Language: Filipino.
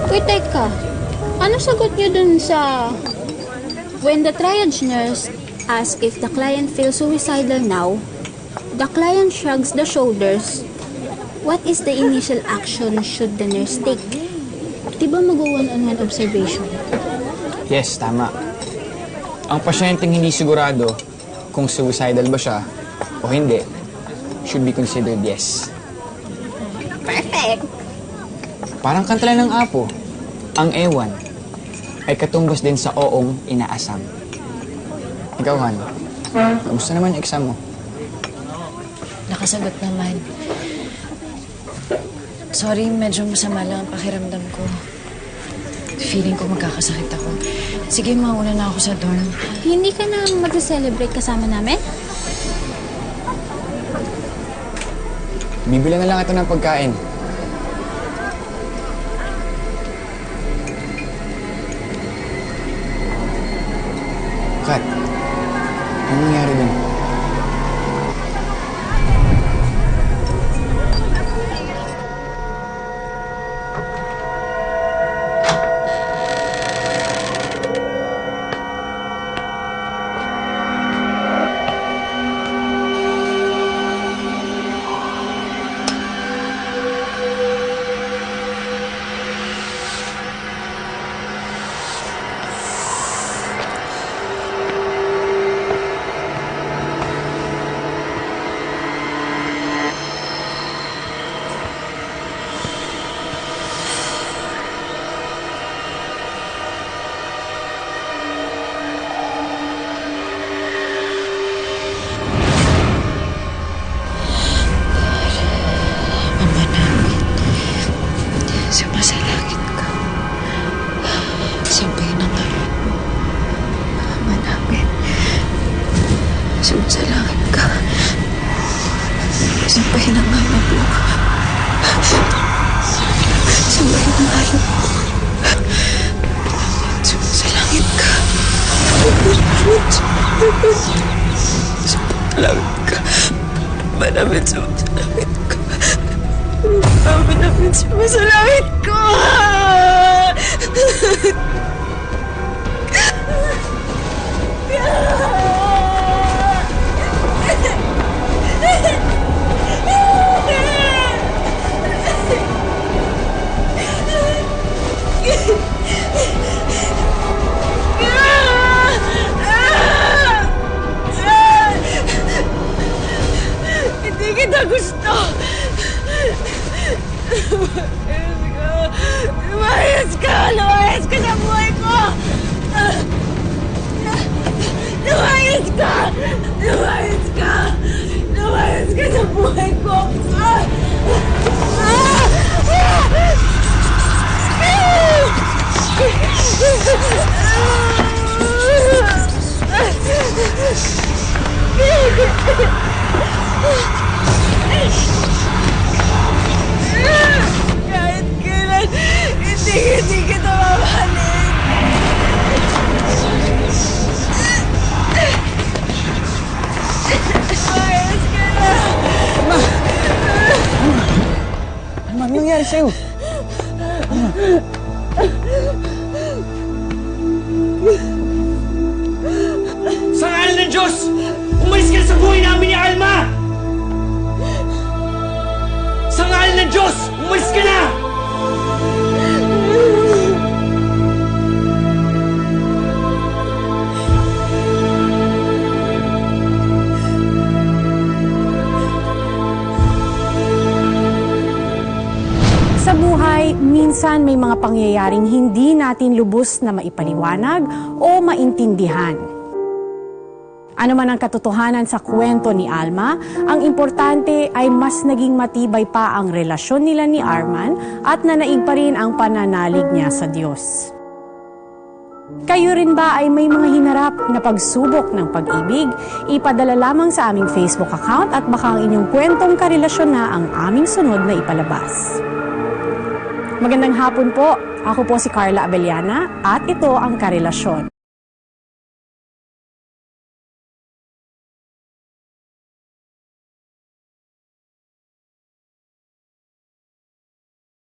Uy, teka. Ano sagot niyo dun sa... When the triage nurse asks if the client feels suicidal now, the client shrugs the shoulders. What is the initial action should the nurse take? Diba mag-one-on-one observation? Yes, tama. Ang pasyenteng hindi sigurado kung suicidal ba siya o hindi should be considered yes. Perfect! Parang kantala ng apo, ang ewan ay katumbas din sa oong inaasam. Ikaw, Han, kamusta naman yung exam mo? Nakasagot naman. Sorry, medyo masama lang ang pakiramdam ko. Feeling ko magkakasakit ako. Sige, mauna na ako sa dorm. Hindi ka na mag-celebrate kasama namin? Bibili na lang ito ng pagkain. Kat, ano nangyari dun? Sumasalangit ka. Sabihin ang ngalan mo. Ama namin. Sumasalangit ka. Sabihin ang ngalan mo. Sabihin ang ngalan mo. Sumasalangit ka. Sumasalangit ka. Ama namin, sumasalangit ka. Ama namin, sumasalangit ko! Hindi kita gusto! Lumayas ka! Lumayas ka sa buhay ko! Lumayas ka! Lumayas ka! Lumayas ka sa buhay ko! Kahit kailan, hindi kita mamahalin. Lumayas ka na. Ano nangyari sa'yo? Sa ngalan ng Diyos, umalis ka na sa buhay namin ni Alma! Sa ngalan ng Diyos, umalis ka na! Sa buhay, minsan may mga pangyayaring hindi natin lubos na maipaliwanag o maintindihan. Ano man ang katotohanan sa kwento ni Alma, ang importante ay mas naging matibay pa ang relasyon nila ni Arman at nanaig pa rin ang pananalig niya sa Diyos. Kayo rin ba ay may mga hinarap na pagsubok ng pag-ibig? Ipadala lamang sa aming Facebook account at baka ang inyong kwentong karelasyon na ang aming sunod na ipalabas. Magandang hapon po. Ako po si Carla Abellana at ito ang Karelasyon.